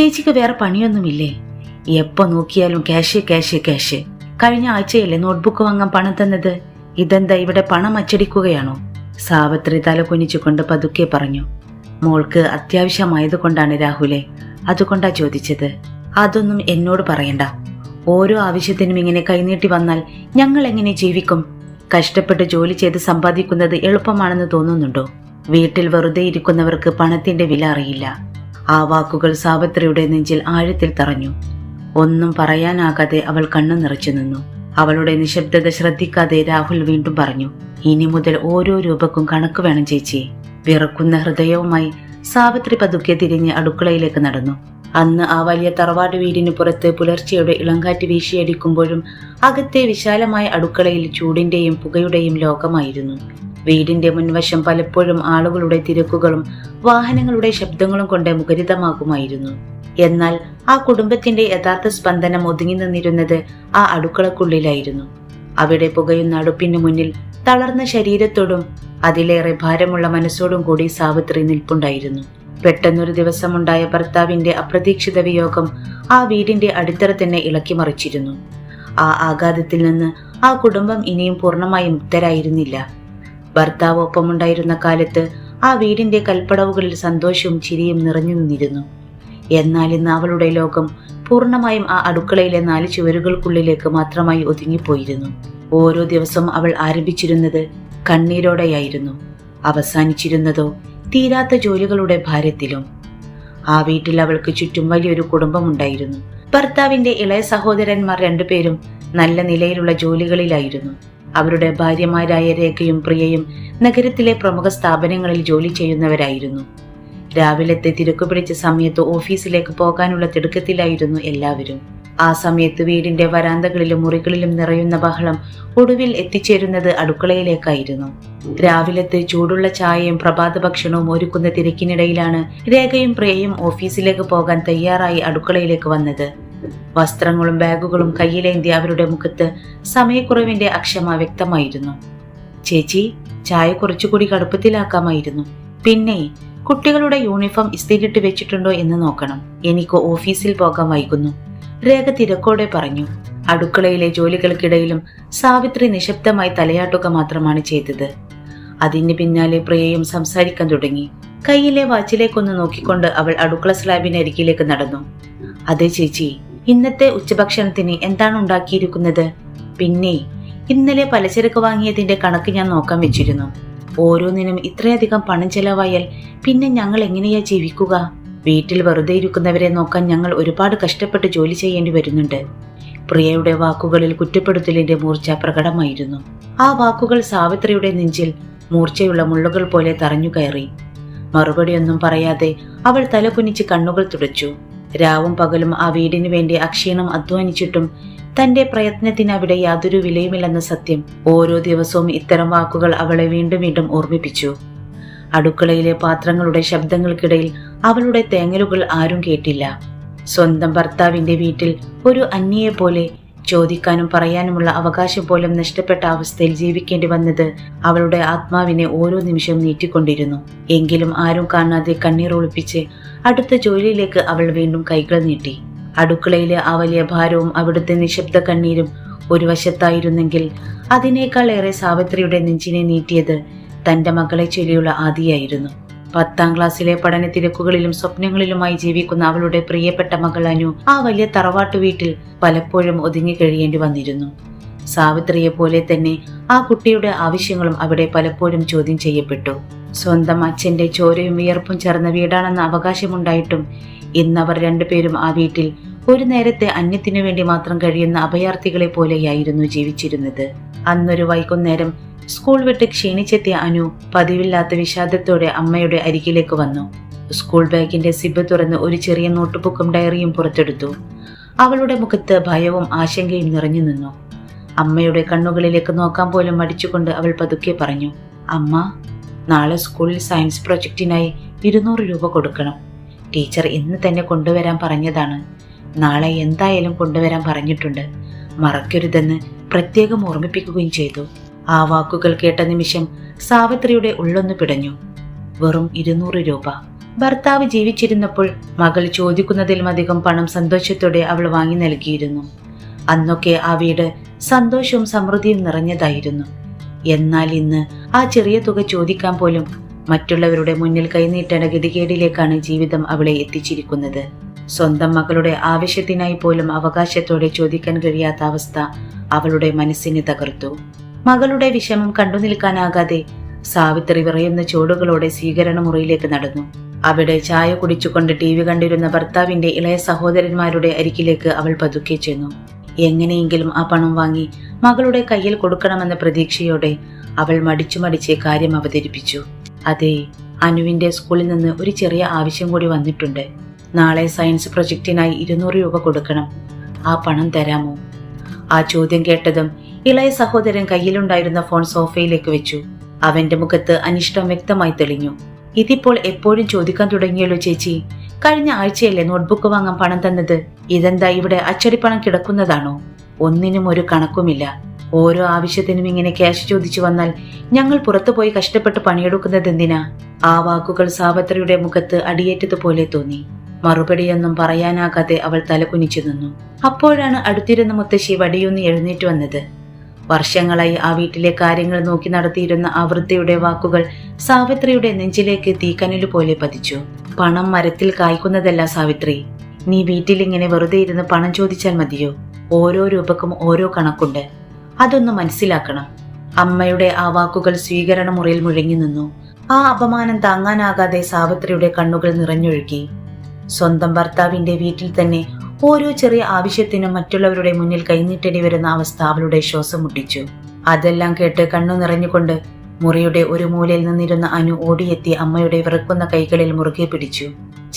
ചേച്ചിക്ക് വേറെ പണിയൊന്നുമില്ലേ? എപ്പോ നോക്കിയാലും ക്യാഷ് ക്യാഷ് ക്യാഷ്. കഴിഞ്ഞ ആഴ്ചയല്ലേ നോട്ട്ബുക്ക് വാങ്ങാൻ പണം തന്നത്? ഇതെന്താ ഇവിടെ പണം അച്ചടിക്കുകയാണോ? സാവിത്രി തല കുനിച്ചുകൊണ്ട് പതുക്കെ പറഞ്ഞു. മോൾക്ക് അത്യാവശ്യമായതുകൊണ്ടാണ് രാഹുലെ, അതുകൊണ്ടാ ചോദിച്ചത്. അതൊന്നും എന്നോട് പറയണ്ട. ഓരോ ആവശ്യത്തിനും ഇങ്ങനെ കൈനീട്ടി വന്നാൽ ഞങ്ങൾ എങ്ങനെ ജീവിക്കും? കഷ്ടപ്പെട്ട് ജോലി ചെയ്ത് സമ്പാദിക്കുന്നത് എളുപ്പമാണെന്ന് തോന്നുന്നുണ്ടോ? വീട്ടിൽ വെറുതെ ഇരിക്കുന്നവർക്ക് പണത്തിന്റെ വില അറിയില്ല. ആ വാക്കുകൾ സാവിത്രിയുടെ നെഞ്ചിൽ ആഴത്തിൽ തറഞ്ഞു. ഒന്നും പറയാനാകാതെ അവൾ കണ്ണു നിറച്ചു നിന്നു. അവളുടെ നിശബ്ദത ശ്രദ്ധിക്കാതെ രാഹുൽ വീണ്ടും പറഞ്ഞു. ഇനി മുതൽ ഓരോ രൂപക്കും കണക്ക് വേണം ചേച്ചി. വിറക്കുന്ന ഹൃദയവുമായി സാവിത്രി പതുക്കെ തിരിഞ്ഞ് അടുക്കളയിലേക്ക് നടന്നു. അന്ന് ആ വലിയ തറവാട് വീടിന് പുറത്ത് പുലർച്ചെയുടെ ഇളങ്കാറ്റ് വീശിയടിക്കുമ്പോഴും അകത്തെ വിശാലമായ അടുക്കളയിൽ ചൂടിന്റെയും പുകയുടെയും ലോകമായിരുന്നു. വീടിന്റെ മുൻവശം പലപ്പോഴും ആളുകളുടെ തിരക്കുകളും വാഹനങ്ങളുടെ ശബ്ദങ്ങളും കൊണ്ട് മുഖരിതമാകുമായിരുന്നു. എന്നാൽ ആ കുടുംബത്തിന്റെ യഥാർത്ഥ സ്പന്ദനം ഒതുങ്ങി നിന്നിരുന്നത് ആ അടുക്കളക്കുള്ളിലായിരുന്നു. അവിടെ പുകയുന്ന അടുപ്പിന് മുന്നിൽ തളർന്ന ശരീരത്തോടും അതിലേറെ ഭാരമുള്ള മനസ്സോടും കൂടി സാവിത്രി നിൽപ്പുണ്ടായിരുന്നു. പെട്ടെന്നൊരു ദിവസമുണ്ടായ ഭർത്താവിന്റെ അപ്രതീക്ഷിത വിയോഗം ആ വീടിന്റെ അടിത്തറ തന്നെ ഇളക്കി മറിച്ചിരുന്നു. ആ ആഘാതത്തിൽ നിന്ന് ആ കുടുംബം ഇനിയും പൂർണ്ണമായി മുക്തരായിരുന്നില്ല. ഭർത്താവ് ഒപ്പമുണ്ടായിരുന്ന കാലത്ത് ആ വീടിന്റെ കൽപ്പടവുകളിൽ സന്തോഷവും ചിരിയും നിറഞ്ഞു നിന്നിരുന്നു. എന്നാൽ ഇന്ന് അവളുടെ ലോകം പൂർണ്ണമായും ആ അടുക്കളയിലെ 4 ചുവരുകൾക്കുള്ളിലേക്ക് മാത്രമായി ഒതുങ്ങിപ്പോയിരുന്നു. ഓരോ ദിവസവും അവൾ ആരംഭിച്ചിരുന്നത് കണ്ണീരോടെയായിരുന്നു. അവസാനിച്ചിരുന്നതോ തീരാത്ത ജോലികളുടെ ഭാരത്തിലും. ആ വീട്ടിൽ അവൾക്ക് ചുറ്റും വലിയൊരു കുടുംബമുണ്ടായിരുന്നു. ഭർത്താവിന്റെ ഇളയ സഹോദരന്മാർ 2 പേരും നല്ല നിലയിലുള്ള ജോലികളിലായിരുന്നു. അവരുടെ ഭാര്യമാരായ രേഖയും പ്രിയയും നഗരത്തിലെ പ്രമുഖ സ്ഥാപനങ്ങളിൽ ജോലി ചെയ്യുന്നവരായിരുന്നു. രാവിലത്തെ തിരക്കു പിടിച്ച സമയത്ത് ഓഫീസിലേക്ക് പോകാനുള്ള തിടുക്കത്തിലായിരുന്നു എല്ലാവരും. ആ സമയത്ത് വീടിന്റെ വരാന്തകളിലും മുറികളിലും നിറയുന്ന ബഹളം ഒടുവിൽ എത്തിച്ചേരുന്നത് അടുക്കളയിലേക്കായിരുന്നു. രാവിലത്തെ ചൂടുള്ള ചായയും പ്രഭാത ഭക്ഷണവും ഒരുക്കുന്ന തിരക്കിനിടയിലാണ് രേഖയും പ്രിയയും ഓഫീസിലേക്ക് പോകാൻ തയ്യാറായി അടുക്കളയിലേക്ക് വന്നത്. വസ്ത്രങ്ങളും ബാഗുകളും കയ്യിലേന്തി അവരുടെ മുഖത്ത് സമയക്കുറവിന്റെ അക്ഷമ വ്യക്തമായിരുന്നു. ചേച്ചി, ചായ കുറച്ചുകൂടി കടുപ്പത്തിലാക്കാമായിരുന്നു. പിന്നെ കുട്ടികളുടെ യൂണിഫോം ഇസ്തിരിട്ട് വെച്ചിട്ടുണ്ടോ എന്ന് നോക്കണം. എനിക്ക് ഓഫീസിൽ പോകാൻ വൈകുന്നു, രേഖ തിരക്കോടെ പറഞ്ഞു. അടുക്കളയിലെ ജോലികൾക്കിടയിലും സാവിത്രി നിശബ്ദമായി തലയാട്ടുക മാത്രമാണ് ചെയ്തത്. അതിന് പിന്നാലെ പ്രിയയും സംസാരിക്കാൻ തുടങ്ങി. കയ്യിലെ വാച്ചിലേക്കൊന്ന് നോക്കിക്കൊണ്ട് അവൾ അടുക്കള സ്ലാബിനരികിലേക്ക് നടന്നു. അതെ ചേച്ചി, ഇന്നത്തെ ഉച്ചഭക്ഷണത്തിന് എന്താണ് ഉണ്ടാക്കിയിരിക്കുന്നത്? പിന്നെ ഇന്നലെ പലചരക്ക് വാങ്ങിയതിന്റെ കണക്ക് ഞാൻ നോക്കാൻ വെച്ചിരുന്നു. ഓരോന്നിനും ഇത്രയധികം പണം ചെലവായാൽ പിന്നെ ഞങ്ങൾ എങ്ങനെയാ ജീവിക്കുക? വീട്ടിൽ വെറുതെ ഇരിക്കുന്നവരെ നോക്കാൻ ഞങ്ങൾ ഒരുപാട് കഷ്ടപ്പെട്ട് ജോലി ചെയ്യേണ്ടി വരുന്നുണ്ട്. പ്രിയയുടെ വാക്കുകളിൽ കുറ്റപ്പെടുത്തലിന്റെ മൂർച്ച പ്രകടമായിരുന്നു. ആ വാക്കുകൾ സാവിത്രിയുടെ നെഞ്ചിൽ മൂർച്ചയുള്ള മുള്ളുകൾ പോലെ തറഞ്ഞു കയറി. മറുപടിയൊന്നും പറയാതെ അവൾ തലകുനിച്ച് കണ്ണുകൾ തുടച്ചു. രാവും പകലും ആ വീടിനു വേണ്ടി അക്ഷീണം അധ്വാനിച്ചിട്ടും തന്റെ പ്രയത്നത്തിന് അവിടെ യാതൊരു വിലയുമില്ലെന്ന സത്യം ഓരോ ദിവസവും ഇത്തരം വാക്കുകൾ അവളെ വീണ്ടും വീണ്ടും ഓർമ്മിപ്പിച്ചു. അടുക്കളയിലെ പാത്രങ്ങളുടെ ശബ്ദങ്ങൾക്കിടയിൽ അവളുടെ തേങ്ങലുകൾ ആരും കേട്ടില്ല. സ്വന്തം ഭർത്താവിന്റെ വീട്ടിൽ ഒരു അന്യയെ പോലെ ചോദിക്കാനും പറയാനുമുള്ള അവകാശം പോലും നഷ്ടപ്പെട്ട അവസ്ഥയിൽ ജീവിക്കേണ്ടി വന്നത് അവളുടെ ആത്മാവിനെ ഓരോ നിമിഷവും നീട്ടിക്കൊണ്ടിരുന്നു. എങ്കിലും ആരും കാണാതെ കണ്ണീർ ഒളിപ്പിച്ച് അടുത്ത ജോലിയിലേക്ക് അവൾ വീണ്ടും കൈകൾ നീട്ടി. അടുക്കളയിലെ ആ വലിയ ഭാരവും അവിടുത്തെ നിശബ്ദ കണ്ണീരും ഒരു വശത്തായിരുന്നെങ്കിൽ അതിനേക്കാൾ ഏറെ സാവിത്രിയുടെ നെഞ്ചിനെ നീട്ടിയത് തന്റെ മകളെ ചൊല്ലിയുള്ള ആദിയായിരുന്നു. 10ാം ക്ലാസ്സിലെ പഠന തിരക്കുകളിലും സ്വപ്നങ്ങളിലുമായി ജീവിക്കുന്ന അവളുടെ പ്രിയപ്പെട്ട മകൾ അനു ആ വലിയ തറവാട്ടു വീട്ടിൽ പലപ്പോഴും ഒതുങ്ങി കഴിയേണ്ടി വന്നിരുന്നു. സാവിത്രിയെ പോലെ തന്നെ ആ കുട്ടിയുടെ ആവശ്യങ്ങളും അവിടെ പലപ്പോഴും ചോദ്യം ചെയ്യപ്പെട്ടു. സ്വന്തം അച്ഛന്റെ ചോരയും വിയർപ്പും ചേർന്ന വീടാണെന്ന അവകാശമുണ്ടായിട്ടും ഇന്നവർ 2 പേരും ആ വീട്ടിൽ ഒരു നേരത്തെ അന്യത്തിനു വേണ്ടി മാത്രം കഴിയുന്ന അഭയാർത്ഥികളെ പോലെയായിരുന്നു ജീവിച്ചിരുന്നത്. അന്നൊരു വൈകുന്നേരം സ്കൂൾ വിട്ട് ക്ഷീണിച്ചെത്തിയ അനു പതിവില്ലാത്ത വിഷാദത്തോടെ അമ്മയുടെ അരികിലേക്ക് വന്നു. സ്കൂൾ ബാഗിന്റെ സിബ് തുറന്ന് ഒരു ചെറിയ നോട്ട്ബുക്കും ഡയറിയും പുറത്തെടുത്തു. അവളുടെ മുഖത്ത് ഭയവും ആശങ്കയും നിറഞ്ഞു നിന്നു. അമ്മയുടെ കണ്ണുകളിലേക്ക് നോക്കാൻ പോലും മടിച്ചുകൊണ്ട് അവൾ പതുക്കെ പറഞ്ഞു, അമ്മ, നാളെ സ്കൂളിൽ സയൻസ് പ്രൊജക്റ്റിനായി 200 രൂപ കൊടുക്കണം. ടീച്ചർ ഇന്ന് തന്നെ കൊണ്ടുവരാൻ പറഞ്ഞതാണ്. നാളെ എന്തായാലും കൊണ്ടുവരാൻ പറഞ്ഞിട്ടുണ്ട്. മറക്കരുതെന്ന് പ്രത്യേകം ഓർമ്മിപ്പിക്കുകയും ചെയ്തു. ആ വാക്കുകൾ കേട്ട നിമിഷം സാവിത്രിയുടെ ഉള്ളൊന്നു പിടഞ്ഞു. വെറും 200 രൂപ. ഭർത്താവ് ജീവിച്ചിരുന്നപ്പോൾ മകൾ ചോദിക്കുന്നതിലും അധികം പണം സന്തോഷത്തോടെ അവൾ വാങ്ങി നൽകിയിരുന്നു. അന്നൊക്കെ ആ വീട് സന്തോഷവും സമൃദ്ധിയും നിറഞ്ഞതായിരുന്നു. എന്നാൽ ഇന്ന് ആ ചെറിയ തുക ചോദിക്കാൻ പോലും മറ്റുള്ളവരുടെ മുന്നിൽ കൈനീട്ടേണ്ട ഗതികേടിലേക്കാണ് ജീവിതം അവളെ എത്തിച്ചിരിക്കുന്നത്. സ്വന്തം മകളുടെ ആവശ്യത്തിനായി പോലും അവകാശത്തോടെ ചോദിക്കാൻ കഴിയാത്ത അവസ്ഥ അവളുടെ മനസ്സിനെ തകർത്തു. മകളുടെ വിഷമം കണ്ടു നിൽക്കാനാകാതെ സാവിത്രി വിറയുന്ന ചുവടുകളോടെ സ്വീകരണ മുറിയിലേക്ക് നടന്നു. അവിടെ ചായ കുടിച്ചുകൊണ്ട് TV കണ്ടിരുന്ന ഭർത്താവിന്റെ ഇളയ സഹോദരന്മാരുടെ അരികിലേക്ക് അവൾ പതുക്കെ ചെന്നു. എങ്ങനെയെങ്കിലും ആ പണം വാങ്ങി മകളുടെ കയ്യിൽ കൊടുക്കണമെന്ന പ്രതീക്ഷയോടെ അവൾ മടിച്ചു കാര്യം അവതരിപ്പിച്ചു. അതെ, അനുവിന്റെ സ്കൂളിൽ നിന്ന് ഒരു ചെറിയ ആവശ്യം കൂടി വന്നിട്ടുണ്ട്. നാളെ സയൻസ് പ്രൊജക്റ്റിനായി 200 രൂപ കൊടുക്കണം. ആ പണം തരാമോ? ആ ചോദ്യം കേട്ടതും ഇളയ സഹോദരൻ കയ്യിലുണ്ടായിരുന്ന ഫോൺ സോഫയിലേക്ക് വെച്ചു. അവന്റെ മുഖത്ത് അനിഷ്ടം വ്യക്തമായി തെളിഞ്ഞു. ഇതിപ്പോൾ എപ്പോഴും ചോദിക്കാൻ തുടങ്ങിയല്ലോ ചേച്ചി. കഴിഞ്ഞ ആഴ്ചയല്ലേ നോട്ട്ബുക്ക് വാങ്ങാൻ പണം തന്നത്? ഇതെന്താ ഇവിടെ അച്ചടിപ്പണം കിടക്കുന്നതാണോ? ഒന്നിനും ഒരു കണക്കുമില്ല. ഓരോ ആവശ്യത്തിനും ഇങ്ങനെ ക്യാഷ് ചോദിച്ചു വന്നാൽ ഞങ്ങൾ പുറത്തുപോയി കഷ്ടപ്പെട്ട് പണിയെടുക്കുന്നത് എന്തിനാ? ആ വാക്കുകൾ സാവിത്രിയുടെ മുഖത്ത് അടിയേറ്റതുപോലെ തോന്നി. മറുപടിയൊന്നും പറയാനാകാതെ അവൾ തലകുനിച്ചു നിന്നു. അപ്പോഴാണ് അടുത്തിരുന്ന മുത്തശ്ശി വടിയൊന്ന് എഴുന്നേറ്റ് വന്നത്. വർഷങ്ങളായി ആ വീട്ടിലെ കാര്യങ്ങൾ നോക്കി നടത്തിയിരുന്ന ആ വൃദ്ധയുടെ വാക്കുകൾ സാവിത്രിയുടെ നെഞ്ചിലേക്ക് തീക്കനലു പോലെ പതിച്ചു. പണം മരത്തിൽ കായ്ക്കുന്നതല്ല സാവിത്രി. നീ വീട്ടിലിങ്ങനെ വെറുതെ ഇരുന്ന് പണം ചോദിച്ചാൽ മതിയോ? ഓരോ രൂപക്കും ഓരോ കണക്കുണ്ട്. അതൊന്ന് മനസ്സിലാക്കണം. അമ്മയുടെ ആ വാക്കുകൾ സ്വീകരണ മുറിയിൽ മുഴങ്ങി നിന്നു. ആ അപമാനം താങ്ങാനാകാതെ സാവിത്രിയുടെ കണ്ണുകൾ നിറഞ്ഞൊഴുകി. സ്വന്തം ഭർത്താവിന്റെ വീട്ടിൽ തന്നെ ഓരോ ചെറിയ ആവശ്യത്തിനും മറ്റുള്ളവരുടെ മുന്നിൽ കൈനീട്ടേണ്ടി വരുന്ന അവസ്ഥ അവളുടെ ശ്വാസം മുട്ടിച്ചു. അതെല്ലാം കേട്ട് കണ്ണു നിറഞ്ഞുകൊണ്ട് മുറിയുടെ ഒരു മൂലയിൽ നിന്നിരുന്ന അനു ഓടിയെത്തി അമ്മയുടെ വിറക്കുന്ന കൈകളിൽ മുറുകെ പിടിച്ചു.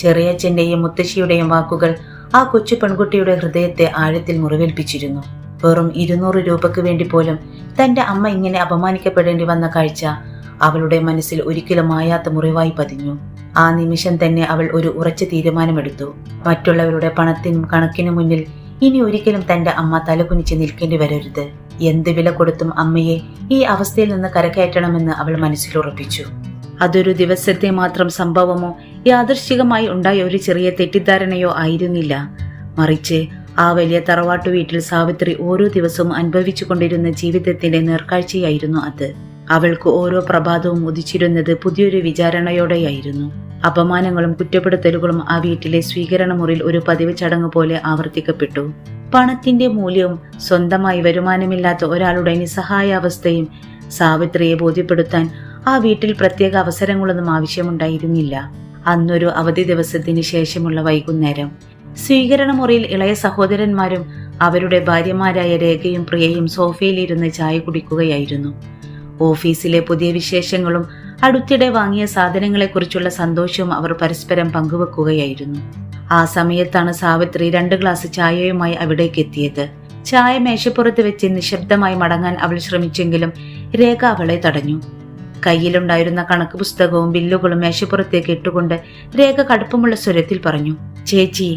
ചെറിയച്ഛന്റെയും മുത്തശ്ശിയുടെയും വാക്കുകൾ ആ കൊച്ചു പെൺകുട്ടിയുടെ ഹൃദയത്തെ ആഴത്തിൽ മുറിവേൽപ്പിച്ചിരുന്നു. വെറും 200 രൂപയ്ക്ക് വേണ്ടി പോലും തന്റെ അമ്മ ഇങ്ങനെ അപമാനിക്കപ്പെടേണ്ടി വന്ന കാഴ്ച അവളുടെ മനസ്സിൽ ഒരിക്കലും മായാത്ത മുറിവായി പതിഞ്ഞു. ആ നിമിഷം തന്നെ അവൾ ഒരു ഉറച്ച തീരുമാനമെടുത്തു. മറ്റുള്ളവരുടെ പണത്തിനും കണക്കിനും മുന്നിൽ ഇനി ഒരിക്കലും തന്റെ അമ്മ തലകുനിച്ച് നിൽക്കേണ്ടി വരരുത്. എന്ത് വില കൊടുത്തും അമ്മയെ ഈ അവസ്ഥയിൽ നിന്ന് കരകയറ്റണമെന്ന് അവൾ മനസ്സിലുറപ്പിച്ചു. അതൊരു ദിവസത്തെ മാത്രം സംഭവമോ യാദൃശ്ചികമായി ഉണ്ടായ ഒരു ചെറിയ തെറ്റിദ്ധാരണയോ ആയിരുന്നില്ല. മറിച്ച് ആ വലിയ തറവാട്ടു വീട്ടിൽ സാവിത്രി ഓരോ ദിവസവും അനുഭവിച്ചു കൊണ്ടിരുന്ന ജീവിതത്തിന്റെ നേർക്കാഴ്ചയായിരുന്നു അത്. അവൾക്ക് ഓരോ പ്രഭാതവും ഉദിച്ചിരുന്നത് പുതിയൊരു വിചാരണയോടെയായിരുന്നു. അപമാനങ്ങളും കുറ്റപ്പെടുത്തലുകളും ആ വീട്ടിലെ സ്വീകരണ മുറിയിൽ ഒരു പതിവ് ചടങ്ങ് പോലെ ആവർത്തിക്കപ്പെട്ടു. പണത്തിന്റെ മൂല്യവും സ്വന്തമായി വരുമാനമില്ലാത്ത ഒരാളുടെ നിസ്സഹായാവസ്ഥയും സാവിത്രിയെ ബോധ്യപ്പെടുത്താൻ ആ വീട്ടിൽ പ്രത്യേക അവസരങ്ങളൊന്നും ആവശ്യമുണ്ടായിരുന്നില്ല. അന്നൊരു അവധി ദിവസത്തിന് ശേഷമുള്ള വൈകുന്നേരം സ്വീകരണ മുറിയിൽ ഇളയ സഹോദരന്മാരും അവരുടെ ഭാര്യമാരായ രേഖയും പ്രിയയും സോഫയിലിരുന്ന് ചായ കുടിക്കുകയായിരുന്നു. ഓഫീസിലെ പുതിയ വിശേഷങ്ങളും അടുത്തിടെ വാങ്ങിയ സാധനങ്ങളെക്കുറിച്ചുള്ള സന്തോഷവും അവർ പരസ്പരം പങ്കുവെക്കുകയായിരുന്നു. ആ സമയത്താണ് സാവിത്രി 2 ഗ്ലാസ് ചായയുമായി അവിടേക്ക് എത്തിയത്. ചായ മേശപ്പുറത്ത് വെച്ച് നിശബ്ദമായി മടങ്ങാൻ അവൾ ശ്രമിച്ചെങ്കിലും രേഖ അവളെ തടഞ്ഞു. കയ്യിലുണ്ടായിരുന്ന കണക്ക് പുസ്തകവും ബില്ലുകളും മേശപ്പുറത്തേക്ക് ഇട്ടുകൊണ്ട് രേഖ കടുപ്പമുള്ള സ്വരത്തിൽ പറഞ്ഞു, ചേച്ചി,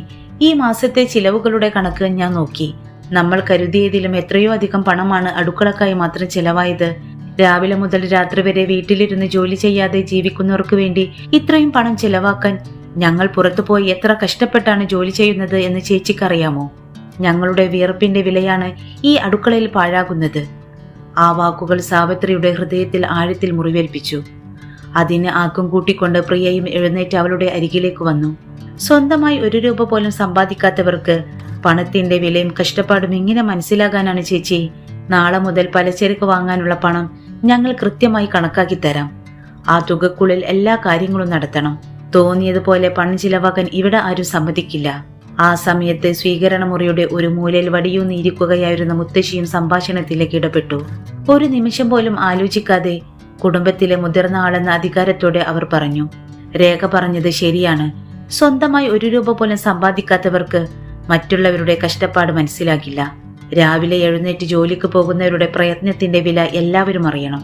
ഈ മാസത്തെ ചിലവുകളുടെ കണക്ക് ഞാൻ നോക്കി. നമ്മൾ കരുതിയതിലും എത്രയോ അധികം പണമാണ് അടുക്കളക്കായി മാത്രം ചെലവായത്. രാവിലെ മുതൽ രാത്രി വരെ വീട്ടിലിരുന്ന് ജോലി ചെയ്യാതെ ജീവിക്കുന്നവർക്ക് വേണ്ടി ഇത്രയും പണം ചെലവാക്കാൻ ഞങ്ങൾ പുറത്തുപോയി എത്ര കഷ്ടപ്പെട്ടാണ് ജോലി ചെയ്യുന്നത് എന്ന് ചേച്ചിക്കറിയാമോ? ഞങ്ങളുടെ വിയർപ്പിന്റെ വിലയാണ് ഈ അടുക്കളയിൽ പാഴാകുന്നത്. ആ വാക്കുകൾ സാവിത്രിയുടെ ഹൃദയത്തിൽ ആഴത്തിൽ മുറിവേൽപ്പിച്ചു. അതിന് ആക്കം കൂട്ടിക്കൊണ്ട് പ്രിയയും എഴുന്നേറ്റ് അവളുടെ അരികിലേക്ക് വന്നു. സ്വന്തമായി 1 രൂപ പോലും സമ്പാദിക്കാത്തവർക്ക് പണത്തിന്റെ വിലയും കഷ്ടപ്പാടും എങ്ങനെ മനസ്സിലാകാനാണ് ചേച്ചി? നാളെ മുതൽ പലചരക്ക് വാങ്ങാനുള്ള പണം ഞങ്ങൾ കൃത്യമായി കണക്കാക്കി തരാം. ആ തുകക്കുള്ളിൽ എല്ലാ കാര്യങ്ങളും നടത്തണം. തോന്നിയതുപോലെ പണം ചിലവാക്കാൻ ഇവിടെ ആരും സമ്മതിക്കില്ല. ആ സമയത്ത് സ്വീകരണ മുറിയുടെ ഒരു മൂലയിൽ വടിയൂന്നിയിരിക്കുകയായിരുന്ന മുത്തശ്ശിയും സംഭാഷണത്തിലേക്ക് ഇടപെട്ടു. ഒരു നിമിഷം പോലും ആലോചിക്കാതെ കുടുംബത്തിലെ മുതിർന്ന ആളെന്ന അധികാരത്തോടെ അവർ പറഞ്ഞു, രേഖ പറഞ്ഞത് ശരിയാണ്. സ്വന്തമായി 1 രൂപ പോലും സമ്പാദിക്കാത്തവർക്ക് മറ്റുള്ളവരുടെ കഷ്ടപ്പാട് മനസ്സിലാകില്ല. രാവിലെ എഴുന്നേറ്റ് ജോലിക്ക് പോകുന്നവരുടെ പ്രയത്നത്തിന്റെ വില എല്ലാവരും അറിയണം.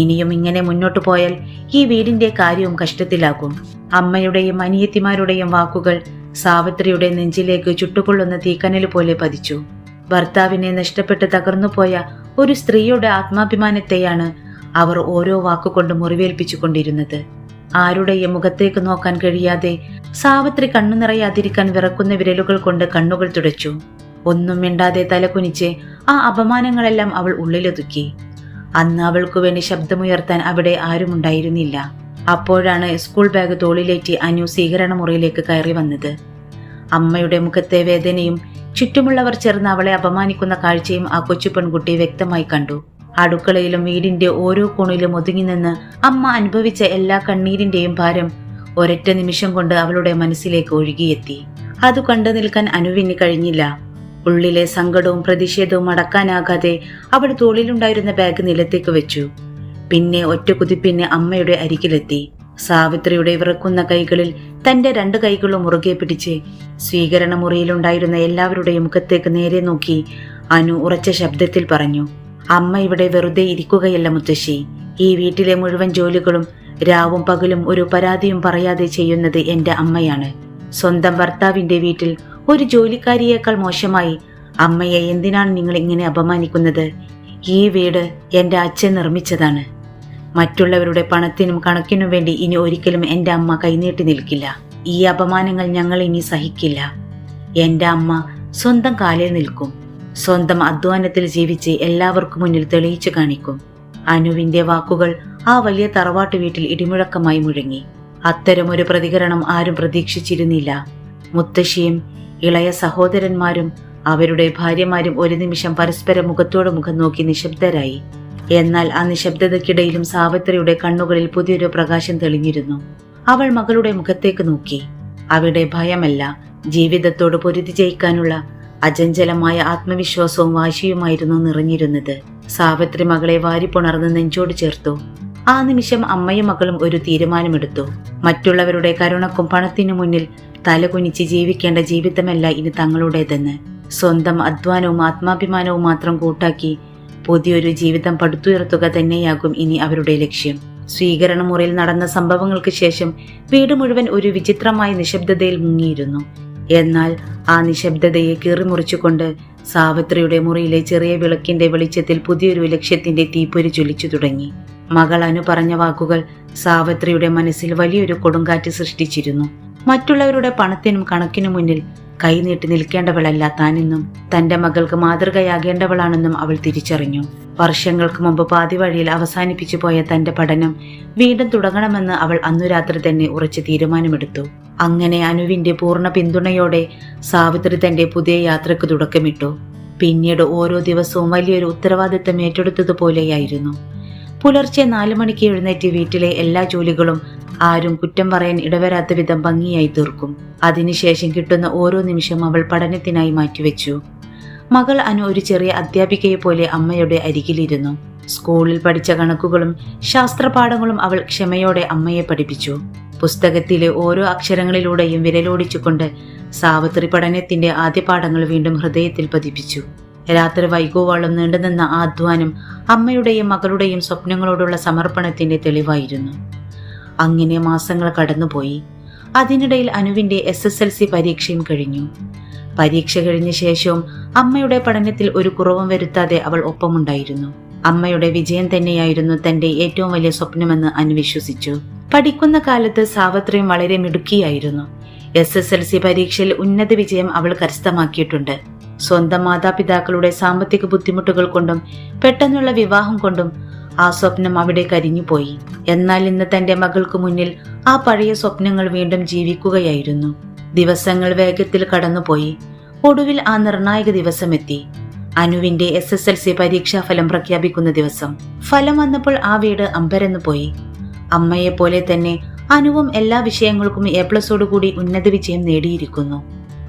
ഇനിയും ഇങ്ങനെ മുന്നോട്ടു പോയാൽ ഈ വീടിന്റെ കാര്യവും കഷ്ടത്തിലാകും. അമ്മയുടെയും അനിയത്തിമാരുടെയും വാക്കുകൾ സാവിത്രിയുടെ നെഞ്ചിലേക്ക് ചുട്ടുകൊള്ളുന്ന തീക്കനല് പോലെ പതിച്ചു. ഭർത്താവിനെ നഷ്ടപ്പെട്ട് തകർന്നുപോയ ഒരു സ്ത്രീയുടെ ആത്മാഭിമാനത്തെയാണ് അവർ ഓരോ വാക്കുകൊണ്ട് മുറിവേൽപ്പിച്ചു കൊണ്ടിരുന്നത്. ആരുടെയും മുഖത്തേക്ക് നോക്കാൻ കഴിയാതെ സാവിത്രി കണ്ണു നിറയാതിരിക്കാൻ വിറക്കുന്ന വിരലുകൾ കൊണ്ട് കണ്ണുകൾ തുടച്ചു. ഒന്നും മിണ്ടാതെ തലകുനിച്ച് ആ അപമാനങ്ങളെല്ലാം അവൾ ഉള്ളിലൊതുക്കി. അന്ന് അവൾക്കു വേണ്ടി ശബ്ദമുയർത്താൻ അവിടെ ആരുമുണ്ടായിരുന്നില്ല. അപ്പോഴാണ് സ്കൂൾ ബാഗ് തോളിലേറ്റി അനു സ്വീകരണ മുറിയിലേക്ക് കയറി വന്നത്. അമ്മയുടെ മുഖത്തെ വേദനയും ചുറ്റുമുള്ളവർ ചേർന്ന് അവളെ അപമാനിക്കുന്ന കാഴ്ചയും ആ കൊച്ചു പെൺകുട്ടി വ്യക്തമായി കണ്ടു. അടുക്കളയിലും വീടിന്റെ ഓരോ കോണിലും ഒതുങ്ങി നിന്ന് അമ്മ അനുഭവിച്ച എല്ലാ കണ്ണീരിന്റെയും ഭാരം ഒരൊറ്റ നിമിഷം കൊണ്ട് അവളുടെ മനസ്സിലേക്ക് ഒഴുകിയെത്തി. അത് കണ്ടു നിൽക്കാൻ അനുവിന് കഴിഞ്ഞില്ല. ഉള്ളിലെ സങ്കടവും പ്രതിഷേധവും അടക്കാനാകാതെ അവൾ തോളിലുണ്ടായിരുന്ന ബാഗ് നിലത്തേക്ക് വെച്ചു. പിന്നെ ഒറ്റ കുതിപ്പിന് അമ്മയുടെ അരികിലെത്തി. സാവിത്രിയുടെ വിറക്കുന്ന കൈകളിൽ തന്റെ 2 കൈകളും മുറുകെ പിടിച്ച് സ്വീകരണ മുറിയിലുണ്ടായിരുന്ന എല്ലാവരുടെയും മുഖത്തേക്ക് നേരെ നോക്കി അനു ഉറച്ച ശബ്ദത്തിൽ പറഞ്ഞു, അമ്മ ഇവിടെ വെറുതെ ഇരിക്കുകയല്ല മുത്തശ്ശി. ഈ വീട്ടിലെ മുഴുവൻ ജോലികളും രാവും പകലും ഒരു പരാതിയും പറയാതെ ചെയ്യുന്നത് എന്റെ അമ്മയാണ്. സ്വന്തം ഭർത്താവിന്റെ വീട്ടിൽ ഒരു ജോലിക്കാരിയേക്കാൾ മോശമായി അമ്മയെ എന്തിനാണ് നിങ്ങൾ ഇങ്ങനെ അപമാനിക്കുന്നത്? ഈ വീട് എന്റെ അച്ഛൻ നിർമ്മിച്ചതാണ്. മറ്റുള്ളവരുടെ പണത്തിനും കണക്കിനും വേണ്ടി ഇനി ഒരിക്കലും എന്റെ അമ്മ കൈനീട്ടി നിൽക്കില്ല. ഈ അപമാനങ്ങൾ ഞങ്ങൾ ഇനി സഹിക്കില്ല. എന്റെ അമ്മ സ്വന്തം കാലിൽ നിൽക്കും. സ്വന്തം അധ്വാനത്തിൽ ജീവിച്ച് എല്ലാവർക്കും മുന്നിൽ തെളിയിച്ചു കാണിക്കും. അനുവിന്റെ വാക്കുകൾ ആ വലിയ തറവാട്ട് വീട്ടിൽ ഇടിമുഴക്കമായി മുഴങ്ങി. അത്തരമൊരു പ്രതികരണം ആരും പ്രതീക്ഷിച്ചിരുന്നില്ല. മുത്തശ്ശിയും ഇളയ സഹോദരന്മാരും അവരുടെ ഭാര്യമാരും ഒരു നിമിഷം പരസ്പരം മുഖത്തോട് മുഖം നോക്കി നിശബ്ദരായി. എന്നാൽ ആ നിശബ്ദതയ്ക്കിടയിലും സാവിത്രിയുടെ കണ്ണുകളിൽ പുതിയൊരു പ്രകാശം തെളിഞ്ഞിരുന്നു. അവൾ മകളുടെ മുഖത്തേക്ക് നോക്കി. അവിടെ ഭയമല്ല, ജീവിതത്തോട് പൊരുതി ജയിക്കാനുള്ള അചഞ്ചലമായ ആത്മവിശ്വാസവും വാശിയുമായിരുന്നു നിറഞ്ഞിരുന്നത്. സാവിത്രി മകളെ വാരിപ്പുണർന്ന് നെഞ്ചോട് ചേർത്തു. ആ നിമിഷം അമ്മയും മകളും ഒരു തീരുമാനമെടുത്തു. മറ്റുള്ളവരുടെ കരുണക്കും പണത്തിനു മുന്നിൽ തലകുനിച്ച് ജീവിക്കേണ്ട ജീവിതമല്ല ഇനി തങ്ങളുടേതെന്ന്. സ്വന്തം അധ്വാനവും ആത്മാഭിമാനവും മാത്രം കൂട്ടാക്കി പുതിയൊരു ജീവിതം പടുത്തുയർത്തുക തന്നെയാകും ഇനി അവരുടെ ലക്ഷ്യം. സ്വീകരണ മുറിയിൽ നടന്ന സംഭവങ്ങൾക്ക് ശേഷം വീട് മുഴുവൻ ഒരു വിചിത്രമായ നിശബ്ദതയിൽ മുങ്ങിയിരുന്നു. എന്നാൽ ആ നിശബ്ദതയെ കീറിമുറിച്ചുകൊണ്ട് സാവിത്രിയുടെ മുറിയിലെ ചെറിയ വിളക്കിന്റെ വെളിച്ചത്തിൽ പുതിയൊരു ലക്ഷ്യത്തിന്റെ തീപ്പൊരി ജ്വലിച്ചു തുടങ്ങി. മകൾ അനു പറഞ്ഞ വാക്കുകൾ സാവിത്രിയുടെ മനസ്സിൽ വലിയൊരു കൊടുങ്കാറ്റ് സൃഷ്ടിച്ചിരുന്നു. മറ്റുള്ളവരുടെ പണത്തിനും കണക്കിനു മുന്നിൽ കൈനീട്ടി നിൽക്കേണ്ടവളല്ല താനെന്നും തന്റെ മകൾക്ക് മാതൃകയാകേണ്ടവളാണെന്നും അവൾ തിരിച്ചറിഞ്ഞു. വർഷങ്ങൾക്ക് മുമ്പ് പാതി വഴിയിൽ അവസാനിപ്പിച്ചു പോയ തന്റെ പഠനം വീണ്ടും തുടങ്ങണമെന്ന് അവൾ അന്നു രാത്രി തന്നെ ഉറച്ച തീരുമാനമെടുത്തു. അങ്ങനെ അനുവിന്റെ പൂർണ്ണ പിന്തുണയോടെ സാവിത്രി തന്റെ പുതിയ യാത്രയ്ക്ക് തുടക്കമിട്ടു. പിന്നീട് ഓരോ ദിവസവും വലിയൊരു ഉത്തരവാദിത്തം ഏറ്റെടുത്തതുപോലെയായിരുന്നു. പുലർച്ചെ 4 മണിക്ക് എഴുന്നേറ്റ് വീട്ടിലെ എല്ലാ ജോലികളും ആരും കുറ്റം പറയാൻ ഇടവരാത്ത വിധം ഭംഗിയായി തീർക്കും. അതിനുശേഷം കിട്ടുന്ന ഓരോ നിമിഷം അവൾ പഠനത്തിനായി മാറ്റിവെച്ചു. മകൾ അനു ഒരു ചെറിയ അധ്യാപികയെ പോലെ അമ്മയുടെ അരികിലിരുന്നു. സ്കൂളിൽ പഠിച്ച കണക്കുകളും ശാസ്ത്രപാഠങ്ങളും അവൾ ക്ഷമയോടെ അമ്മയെ പഠിപ്പിച്ചു. പുസ്തകത്തിലെ ഓരോ അക്ഷരങ്ങളിലൂടെയും വിരലോടിച്ചുകൊണ്ട് സാവിത്രി പഠനത്തിന്റെ ആദ്യ പാഠങ്ങൾ വീണ്ടും ഹൃദയത്തിൽ പതിപ്പിച്ചു. രാത്രി വൈകുവോളം നീണ്ടുനിന്ന ആ അധ്വാനം അമ്മയുടെയും മകളുടെയും സ്വപ്നങ്ങളോടുള്ള സമർപ്പണത്തിന്റെ തെളിവായിരുന്നു. അങ്ങനെ മാസങ്ങൾ കടന്നുപോയി. അതിനിടയിൽ അനുവിന്റെ SSLC പരീക്ഷയും കഴിഞ്ഞു. പരീക്ഷ കഴിഞ്ഞ ശേഷവും അമ്മയുടെ പഠനത്തിൽ ഒരു കുറവും വരുത്താതെ അവൾ ഒപ്പമുണ്ടായിരുന്നു. അമ്മയുടെ വിജയം തന്നെയായിരുന്നു തന്റെ ഏറ്റവും വലിയ സ്വപ്നമെന്ന് അനു വിശ്വസിച്ചു. പഠിക്കുന്ന കാലത്ത് സാവിത്രിയും വളരെ മിടുക്കിയായിരുന്നു. SSLC പരീക്ഷയിൽ ഉന്നത വിജയം അവൾ കരസ്ഥമാക്കിയിട്ടുണ്ട്. സ്വന്തം മാതാപിതാക്കളുടെ സാമ്പത്തിക ബുദ്ധിമുട്ടുകൾ കൊണ്ടും പെട്ടെന്നുള്ള വിവാഹം കൊണ്ടും ആ സ്വപ്നം അവിടെ കരിഞ്ഞുപോയി. എന്നാൽ ഇന്ന് തന്റെ മകൾക്ക് മുന്നിൽ ആ പഴയ സ്വപ്നങ്ങൾ വീണ്ടും ജീവിക്കുകയായിരുന്നു. ദിവസങ്ങൾ വേഗത്തിൽ കടന്നുപോയി. ഒടുവിൽ ആ നിർണായക ദിവസമെത്തി. അനുവിന്റെ SSLC പരീക്ഷാ ഫലം പ്രഖ്യാപിക്കുന്ന ദിവസം. ഫലം വന്നപ്പോൾ ആ വീട് അമ്പരന്നു പോയി. അമ്മയെപ്പോലെ തന്നെ അനുവും എല്ലാ വിഷയങ്ങൾക്കും A+ഓടുകൂടി ഉന്നത വിജയം നേടിയിരിക്കുന്നു.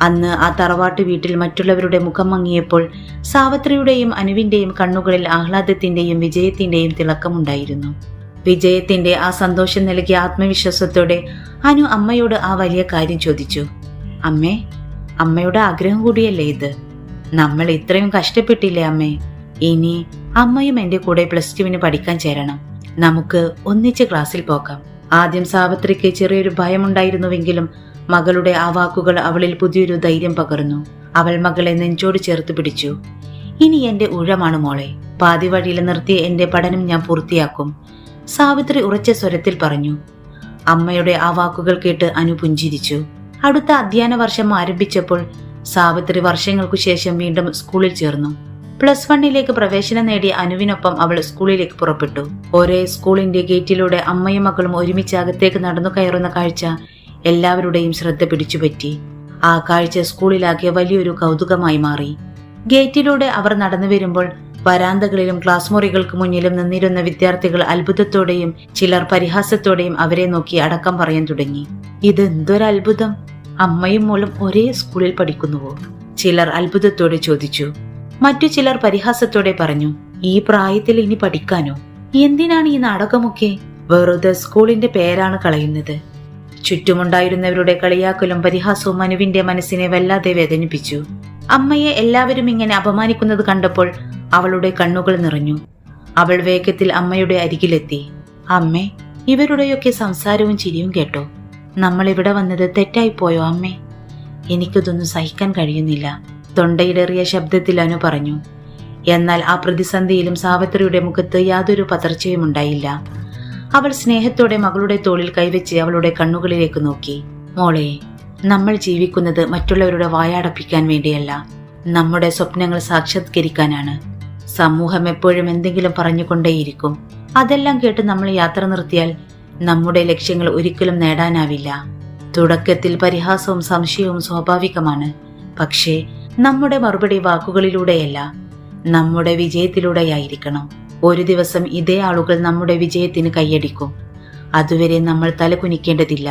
അന്ന് ആ തറവാട്ട് വീട്ടിൽ മറ്റുള്ളവരുടെ മുഖം മങ്ങിയപ്പോൾ സാവിത്രിയുടെയും അനുവിന്റെയും കണ്ണുകളിൽ ആഹ്ലാദത്തിന്റെയും വിജയത്തിന്റെയും തിളക്കമുണ്ടായിരുന്നു. വിജയത്തിന്റെ ആ സന്തോഷം നൽകിയ ആത്മവിശ്വാസത്തോടെ അനു അമ്മയോട് ആ വലിയ കാര്യം ചോദിച്ചു. അമ്മേ, അമ്മയുടെ ആഗ്രഹം കൂടിയല്ലേ ഇത്? നമ്മൾ ഇത്രയും കഷ്ടപ്പെട്ടില്ലേ അമ്മേ? ഇനി അമ്മയും എന്റെ കൂടെ +2 പഠിക്കാൻ ചേരണം. നമുക്ക് ഒന്നിച്ച് ക്ലാസ്സിൽ പോകാം. ആദ്യം സാവിത്രിക്ക് ചെറിയൊരു ഭയമുണ്ടായിരുന്നുവെങ്കിലും മകളുടെ ആ വാക്കുകൾ അവളിൽ പുതിയൊരു ധൈര്യം പകർന്നു. അവൾ മകളെ നെഞ്ചോട് ചേർത്ത് പിടിച്ചു. ഇനി എന്റെ ഊഴമാണ് മോളെ. പാതി വഴിയിൽ നിർത്തിയ എന്റെ പഠനം ഞാൻ പൂർത്തിയാക്കും, സാവിത്രി ഉറച്ച സ്വരത്തിൽ പറഞ്ഞു. അമ്മയുടെ ആ വാക്കുകൾ കേട്ട് അനു പുഞ്ചിരിച്ചു. അടുത്ത അധ്യയന വർഷം ആരംഭിച്ചപ്പോൾ സാവിത്രി വർഷങ്ങൾക്കു ശേഷം വീണ്ടും സ്കൂളിൽ ചേർന്നു. +1 പ്രവേശനം നേടിയ അനുവിനൊപ്പം അവൾ സ്കൂളിലേക്ക് പുറപ്പെട്ടു. ഒരേ സ്കൂളിന്റെ ഗേറ്റിലൂടെ അമ്മയും മക്കളും ഒരുമിച്ച് അകത്തേക്ക് നടന്നു കയറുന്ന കാഴ്ച എല്ലാവരുടെയും ശ്രദ്ധ പിടിച്ചുപറ്റി. ആ കാഴ്ച സ്കൂളിലാകെ വലിയൊരു കൗതുകമായി മാറി. ഗേറ്റിലൂടെ അവർ നടന്നു വരുമ്പോൾ വരാന്തകളിലും ക്ലാസ് മുറികൾക്ക് മുന്നിലും നിന്നിരുന്ന വിദ്യാർത്ഥികൾ അത്ഭുതത്തോടെയും ചിലർ പരിഹാസത്തോടെയും അവരെ നോക്കി അടക്കം പറയാൻ തുടങ്ങി. ഇതെന്തൊരത്ഭുതം! അമ്മയും മോളും ഒരേ സ്കൂളിൽ പഠിക്കുന്നുവോ? ചിലർ അത്ഭുതത്തോടെ ചോദിച്ചു. മറ്റു ചിലർ പരിഹാസത്തോടെ പറഞ്ഞു, ഈ പ്രായത്തിൽ ഇനി പഠിക്കാനോ? എന്തിനാണ് ഈ നാടകമൊക്കെ? വെറുതെ സ്കൂളിന്റെ പേരാണ് കളയുന്നത്. ചുറ്റുമുണ്ടായിരുന്നവരുടെ കളിയാക്കലും പരിഹാസവും അനുവിന്റെ മനസ്സിനെ വല്ലാതെ വേദനിപ്പിച്ചു. അമ്മയെ എല്ലാവരും ഇങ്ങനെ അപമാനിക്കുന്നത് കണ്ടപ്പോൾ അവളുടെ കണ്ണുകൾ നിറഞ്ഞു. അവൾ വേഗത്തിൽ അമ്മയുടെ അരികിലെത്തി. അമ്മേ, ഇവരുടെയൊക്കെ സംസാരവും ചിരിയും കേട്ടോ. നമ്മൾ ഇവിടെ വന്നത് തെറ്റായിപ്പോയോ അമ്മേ? എനിക്കിതൊന്നും സഹിക്കാൻ കഴിയുന്നില്ല, തൊണ്ടയിടേറിയ ശബ്ദത്തിൽ അനു പറഞ്ഞു. എന്നാൽ ആ പ്രതിസന്ധിയിലും സാവിത്രിയുടെ മുഖത്ത് യാതൊരു പതർച്ചയും ഉണ്ടായില്ല. അവൾ സ്നേഹത്തോടെ മകളുടെ തോളിൽ കൈവച്ച് അവളുടെ കണ്ണുകളിലേക്ക് നോക്കി. മോളെ, നമ്മൾ ജീവിക്കുന്നത് മറ്റുള്ളവരുടെ വായടപ്പിക്കാൻ വേണ്ടിയല്ല, നമ്മുടെ സ്വപ്നങ്ങൾ സാക്ഷാത്കരിക്കാനാണ്. സമൂഹം എപ്പോഴും എന്തെങ്കിലും പറഞ്ഞുകൊണ്ടേയിരിക്കും. അതെല്ലാം കേട്ട് നമ്മൾ യാത്ര നിർത്തിയാൽ നമ്മുടെ ലക്ഷ്യങ്ങൾ ഒരിക്കലും നേടാനാവില്ല. തുടക്കത്തിൽ പരിഹാസവും സംശയവും സ്വാഭാവികമാണ്. പക്ഷേ നമ്മുടെ മറുപടി വാക്കുകളിലൂടെയല്ല, നമ്മുടെ വിജയത്തിലൂടെയായിരിക്കണം. ഒരു ദിവസം ഇതേ ആളുകൾ നമ്മുടെ വിജയത്തിന് കൈയടിക്കും. അതുവരെ നമ്മൾ തലകുനിക്കേണ്ടതില്ല.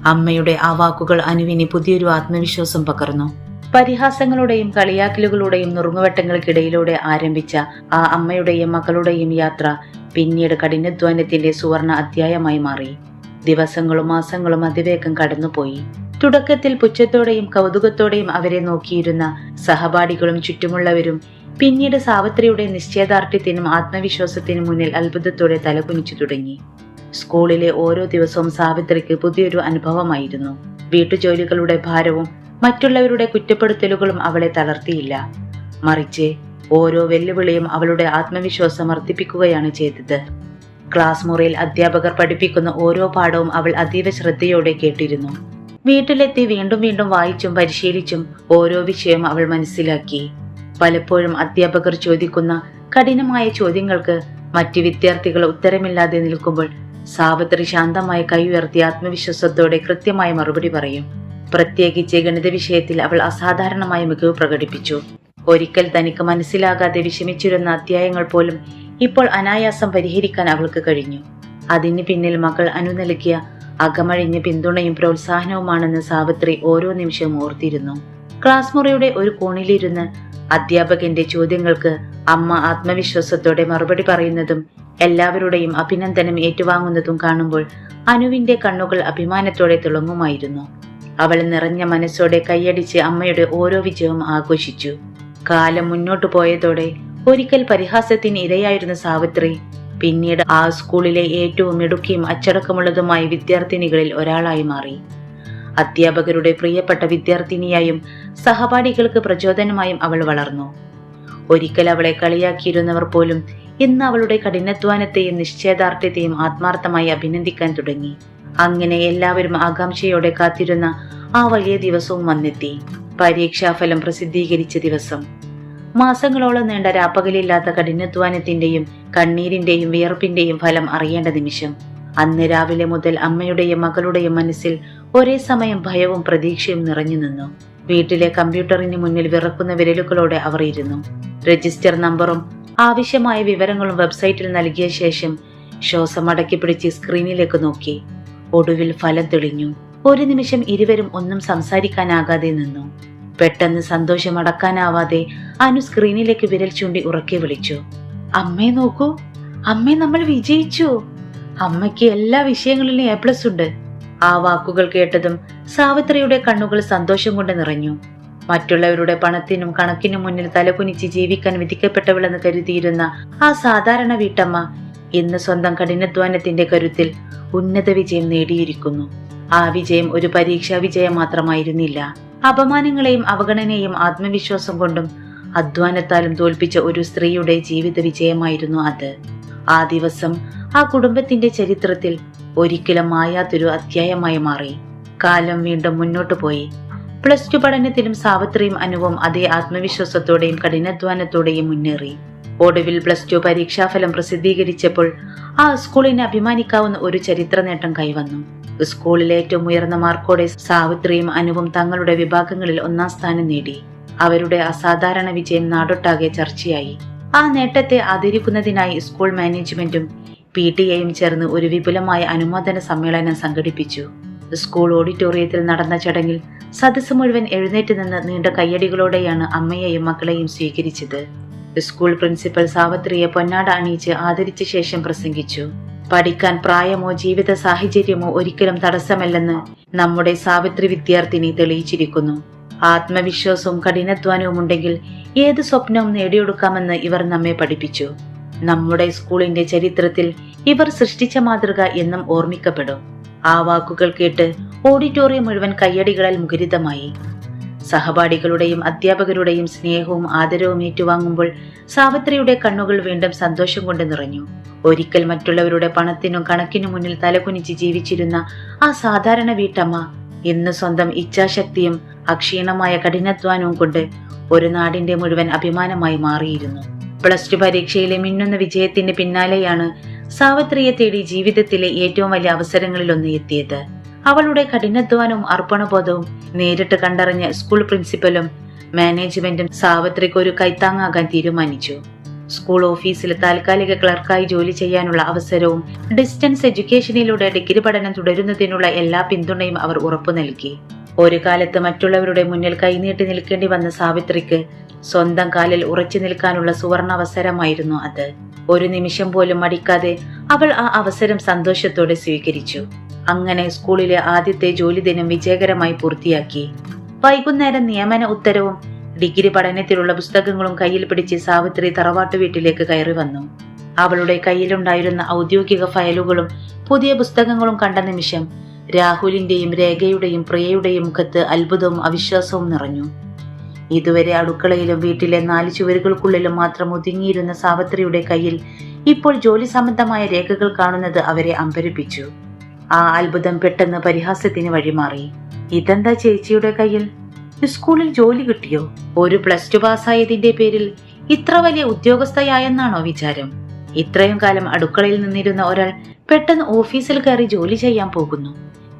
അമ്മയുടെ ആ വാക്കുകൾ അനുവിന് പുതിയൊരു ആത്മവിശ്വാസം പകർന്നു. പരിഹാസങ്ങളുടെയും കളിയാക്കലുകളുടെയും നുറുങ്ങുവട്ടങ്ങൾക്കിടയിലൂടെ ആരംഭിച്ച ആ അമ്മയുടെയും മകളുടെയും യാത്ര പിന്നീട് കഠിനാധ്വാനത്തിന്റെ സുവർണ അധ്യായമായി മാറി. ദിവസങ്ങളും മാസങ്ങളും അതിവേഗം കടന്നുപോയി. തുടക്കത്തിൽ പുച്ഛത്തോടെയും കൗതുകത്തോടെയും അവരെ നോക്കിയിരുന്ന സഹപാഠികളും ചുറ്റുമുള്ളവരും പിന്നീട് സാവിത്രിയുടെ നിശ്ചയദാർഢ്യത്തിനും ആത്മവിശ്വാസത്തിനും മുന്നിൽ അത്ഭുതത്തോടെ തലകുനിച്ചു തുടങ്ങി. സ്കൂളിലെ ഓരോ ദിവസവും സാവിത്രിക്ക് പുതിയൊരു അനുഭവമായിരുന്നു. വീട്ടുജോലികളുടെ ഭാരവും മറ്റുള്ളവരുടെ കുറ്റപ്പെടുത്തലുകളും അവളെ തളർത്തിയില്ല. മറിച്ച് ഓരോ വെല്ലുവിളിയും അവളുടെ ആത്മവിശ്വാസം വർദ്ധിപ്പിക്കുകയാണ് ചെയ്തത്. ക്ലാസ് മുറിയിൽ അധ്യാപകർ പഠിപ്പിക്കുന്ന ഓരോ പാഠവും അവൾ അതീവ ശ്രദ്ധയോടെ കേട്ടിരുന്നു. വീട്ടിലെത്തി വീണ്ടും വീണ്ടും വായിച്ചും പരിശീലിച്ചും ഓരോ വിഷയം അവൾ മനസ്സിലാക്കി. പലപ്പോഴും അധ്യാപകർ ചോദിക്കുന്ന കഠിനമായ ചോദ്യങ്ങൾക്ക് മറ്റ് വിദ്യാർത്ഥികൾ ഉത്തരമില്ലാതെ നിൽക്കുമ്പോൾ സാവിത്രി ശാന്തമായി കൈ ഉയർത്തി ആത്മവിശ്വാസത്തോടെ കൃത്യമായ മറുപടി പറയും. പ്രത്യേകിച്ച് ഗണിത വിഷയത്തിൽ അവൾ അസാധാരണമായ മികവ് പ്രകടിപ്പിച്ചു. ഒരിക്കൽ തനിക്ക് മനസ്സിലാകാതെ വിഷമിച്ചിരുന്ന അധ്യായങ്ങൾ പോലും ഇപ്പോൾ അനായാസം പരിഹരിക്കാൻ അവൾക്ക് കഴിഞ്ഞു. അതിന് പിന്നിൽ മകൾ അനു നൽകിയ അകമഴിഞ്ഞ പിന്തുണയും പ്രോത്സാഹനവുമാണെന്ന് സാവിത്രി ഓരോ നിമിഷവും ഓർത്തിരുന്നു. ക്ലാസ് മുറിയുടെ ഒരു കോണിലിരുന്ന് അധ്യാപകന്റെ ചോദ്യങ്ങൾക്ക് അമ്മ ആത്മവിശ്വാസത്തോടെ മറുപടി പറയുന്നതും എല്ലാവരുടെയും അഭിനന്ദനം ഏറ്റുവാങ്ങുന്നതും കാണുമ്പോൾ അനുവിന്റെ കണ്ണുകൾ അഭിമാനത്തോടെ തിളങ്ങുമായിരുന്നു. അവൾ നിറഞ്ഞ മനസ്സോടെ കൈയടിച്ച് അമ്മയുടെ ഓരോ വിജയവും ആഘോഷിച്ചു. കാലം മുന്നോട്ടു പോയതോടെ ഒരിക്കൽ പരിഹാസത്തിന് ഇരയായിരുന്ന സാവിത്രി പിന്നീട് ആ സ്കൂളിലെ ഏറ്റവും മിടുക്കിയും അച്ചടക്കമുള്ളതുമായ വിദ്യാർത്ഥിനികളിൽ ഒരാളായി മാറി. അധ്യാപകരുടെ പ്രിയപ്പെട്ട വിദ്യാർത്ഥിനിയായും സഹപാഠികൾക്ക് പ്രചോദനമായും അവൾ വളർന്നു. ഒരിക്കൽ അവളെ കളിയാക്കിയിരുന്നവർ പോലും ഇന്ന് അവളുടെ കഠിനാധ്വാനത്തെയും നിശ്ചയദാർഢ്യത്തെയും ആത്മാർത്ഥമായി അഭിനന്ദിക്കാൻ തുടങ്ങി. അങ്ങനെ എല്ലാവരും ആകാംക്ഷയോടെ കാത്തിരുന്ന ആ വലിയ ദിവസവും വന്നെത്തി. പരീക്ഷാഫലം പ്രസിദ്ധീകരിച്ച ദിവസം. മാസങ്ങളോളം നീണ്ട രാപ്പകലില്ലാത്ത കഠിനാധ്വാനത്തിന്റെയും കണ്ണീരിന്റെയും വിയർപ്പിന്റെയും ഫലം അറിയേണ്ട നിമിഷം. അന്ന് രാവിലെ മുതൽ അമ്മയുടെയും മകളുടെയും മനസ്സിൽ ഒരേ സമയം ഭയവും പ്രതീക്ഷയും നിറഞ്ഞു നിന്നു. വീട്ടിലെ കമ്പ്യൂട്ടറിന് മുന്നിൽ വിറക്കുന്ന വിരലുകളോടെ അവർ ഇരുന്നു. രജിസ്റ്റർ നമ്പറും ആവശ്യമായ വിവരങ്ങളും വെബ്സൈറ്റിൽ നൽകിയ ശേഷം ശ്വാസം അടക്കി പിടിച്ച് സ്ക്രീനിലേക്ക് നോക്കി. ഒടുവിൽ ഫലം തെളിഞ്ഞു. ഒരു നിമിഷം ഇരുവരും ഒന്നും സംസാരിക്കാനാകാതെ നിന്നു. പെട്ടെന്ന് സന്തോഷം അടക്കാനാവാതെ അനു സ്ക്രീനിലേക്ക് വിരൽ ചൂണ്ടി ഉറക്കെ വിളിച്ചു. അമ്മേ നോക്കൂ, അമ്മേ നമ്മൾ വിജയിച്ചു. അമ്മയ്ക്ക് എല്ലാ വിഷയങ്ങളിലും A+ ഉണ്ട്. ആ വാക്കുകൾ കേട്ടതും സാവിത്രിയുടെ കണ്ണുകൾ സന്തോഷം കൊണ്ട് നിറഞ്ഞു. മറ്റുള്ളവരുടെ പണത്തിനും കണക്കിനും മുന്നിൽ തലകുനിച്ച് ജീവിക്കാൻ വിധിക്കപ്പെട്ടവളെന്ന് കരുതിയിരുന്ന ആ സാധാരണ വീട്ടമ്മ ഇന്ന് സ്വന്തം കഠിനാധ്വാനത്തിന്റെ കരുത്തിൽ ഉന്നത വിജയം നേടിയിരിക്കുന്നു. ആ വിജയം ഒരു പരീക്ഷാ വിജയം മാത്രമായിരുന്നില്ല. അപമാനങ്ങളെയും അവഗണനയെയും ആത്മവിശ്വാസം കൊണ്ടും അധ്വാനത്താലും തോൽപ്പിച്ച ഒരു സ്ത്രീയുടെ ജീവിത വിജയമായിരുന്നു അത്. ആ ദിവസം ആ കുടുംബത്തിന്റെ ചരിത്രത്തിൽ ഒരിക്കലും മായാത്തൊരു അധ്യായമായി മാറി. കാലം വീണ്ടും മുന്നോട്ടു പോയി. +2 പഠനത്തിലും സാവിത്രിയും അനുവും അതേ ആത്മവിശ്വാസത്തോടെയും കഠിനാധ്വാനത്തോടെയും മുന്നേറി. ഒടുവിൽ +2 പരീക്ഷാഫലം പ്രസിദ്ധീകരിച്ചപ്പോൾ ആ സ്കൂളിന് അഭിമാനിക്കാവുന്ന ഒരു ചരിത്ര നേട്ടം കൈവന്നു. സ്കൂളിലെ ഏറ്റവും ഉയർന്ന മാർക്കോടെ സാവിത്രിയും അനുവും തങ്ങളുടെ വിഭാഗങ്ങളിൽ 1ാം സ്ഥാനം നേടി. അവരുടെ അസാധാരണ വിജയം നാടൊട്ടാകെ ചർച്ചയായി. ആ നേട്ടത്തെ ആദരിക്കുന്നതിനായി സ്കൂൾ മാനേജ്മെന്റും PTA-യും ചേർന്ന് ഒരു വിപുലമായ അനുമോദന സമ്മേളനം സംഘടിപ്പിച്ചു. സ്കൂൾ ഓഡിറ്റോറിയത്തിൽ നടന്ന ചടങ്ങിൽ സദസ്സ് മുഴുവൻ എഴുന്നേറ്റ് നിന്ന് നീണ്ട കയ്യടികളോടെയാണ് അമ്മയെയും മക്കളെയും സ്വീകരിച്ചത്. സ്കൂൾ പ്രിൻസിപ്പൽ സാവിത്രിയെ പൊന്നാട അണിയിച്ച് ആദരിച്ച ശേഷം പ്രസംഗിച്ചു. പഠിക്കാൻ പ്രായമോ ജീവിത സാഹചര്യമോ ഒരിക്കലും തടസ്സമല്ലെന്ന് നമ്മുടെ സാവിത്രി വിദ്യാർത്ഥിനി തെളിയിച്ചിരിക്കുന്നു. ആത്മവിശ്വാസവും കഠിനാധ്വാനവും ഉണ്ടെങ്കിൽ ഏത് സ്വപ്നവും നേടിയെടുക്കാമെന്ന് ഇവർ നമ്മെ പഠിപ്പിച്ചു. നമ്മുടെ സ്കൂളിന്റെ ചരിത്രത്തിൽ ഇവർ സൃഷ്ടിച്ച മാതൃക എന്നും ഓർമ്മിക്കപ്പെടും. ആ വാക്കുകൾ കേട്ട് ഓഡിറ്റോറിയം മുഴുവൻ കയ്യടികളാൽ മുഖരിതമായി. സഹപാഠികളുടെയും അധ്യാപകരുടെയും സ്നേഹവും ആദരവും ഏറ്റുവാങ്ങുമ്പോൾ സാവിത്രിയുടെ കണ്ണുകൾ വീണ്ടും സന്തോഷം കൊണ്ട് നിറഞ്ഞു. ഒരിക്കൽ മറ്റുള്ളവരുടെ പണത്തിനും കണക്കിനും മുന്നിൽ തലകുനിച്ച് ജീവിച്ചിരുന്ന ആ സാധാരണ വീട്ടമ്മ ഇന്ന് സ്വന്തം ഇച്ഛാശക്തിയും അക്ഷീണമായ കഠിനാധ്വാനവും കൊണ്ട് ഒരു നാടിന്റെ മുഴുവൻ അഭിമാനമായി മാറിയിരുന്നു. +2 പരീക്ഷയിലെ മിന്നുന്ന വിജയത്തിന് പിന്നാലെയാണ് സാവിത്രിയെ തേടി ജീവിതത്തിലെ ഏറ്റവും വലിയ അവസരങ്ങളിലൊന്ന് എത്തിയത്. അവളുടെ കഠിനാധ്വാനവും അർപ്പണബോധവും നേരിട്ട് കണ്ടറിഞ്ഞ സ്കൂൾ പ്രിൻസിപ്പലും മാനേജ്മെന്റും സാവിത്രിക്ക് ഒരു കൈത്താങ്ങാകാൻ തീരുമാനിച്ചു. സ്കൂൾ ഓഫീസിൽ താൽക്കാലിക ക്ലർക്കായി ജോലി ചെയ്യാനുള്ള അവസരവും ഡിസ്റ്റൻസ് എഡ്യൂക്കേഷനിലൂടെ ഡിഗ്രി പഠനം തുടരുന്നതിനുള്ള എല്ലാ പിന്തുണയും അവർ ഉറപ്പു നൽകി. ഒരു കാലത്ത് മറ്റുള്ളവരുടെ മുന്നിൽ കൈനീട്ടി നിൽക്കേണ്ടി വന്ന സാവിത്രിക്ക് സ്വന്തം കാലിൽ ഉറച്ചു നിൽക്കാനുള്ള സുവർണാവസരമായിരുന്നു അത്. ഒരു നിമിഷം പോലും മടിക്കാതെ അവൾ ആ അവസരം സന്തോഷത്തോടെ സ്വീകരിച്ചു. അങ്ങനെ സ്കൂളിലെ ആദ്യത്തെ ജോലി ദിനം വിജയകരമായി പൂർത്തിയാക്കി. വൈകുന്നേരം നിയമന ഉത്തരവും ഡിഗ്രി പഠനത്തിലുള്ള പുസ്തകങ്ങളും കയ്യിൽ പിടിച്ച് സാവിത്രി തറവാട്ടു വീട്ടിലേക്ക് കയറി വന്നു. അവളുടെ കയ്യിലുണ്ടായിരുന്ന ഔദ്യോഗിക ഫയലുകളും പുതിയ പുസ്തകങ്ങളും കണ്ട നിമിഷം രാഹുലിന്റെയും രേഖയുടെയും പ്രിയയുടെയും മുഖത്ത് അത്ഭുതവും അവിശ്വാസവും നിറഞ്ഞു. ഇതുവരെ അടുക്കളയിലും വീട്ടിലെ 4 ചുവരുകൾക്കുള്ളിലും മാത്രം ഒതുങ്ങിയിരുന്ന സാവിത്രിയുടെ കയ്യിൽ ഇപ്പോൾ ജോലി സംബന്ധമായ രേഖകൾ കാണുന്നത് അവരെ അമ്പരപ്പിച്ചു. ആ അത്ഭുതം പെട്ടെന്ന് പരിഹാസത്തിന് വഴിമാറി. ഇതെന്താ ചേച്ചിയുടെ കയ്യിൽ? സ്കൂളിൽ ജോലി കിട്ടിയോ? ഒരു +2 പാസ്സായതിന്റെ പേരിൽ ഇത്ര വലിയ ഉദ്യോഗസ്ഥയായെന്നാണോ വിചാരം? ഇത്രയും കാലം അടുക്കളയിൽ നിന്നിരുന്ന ഒരാൾ പെട്ടെന്ന് ഓഫീസിൽ കയറി ജോലി ചെയ്യാൻ പോകുന്നു.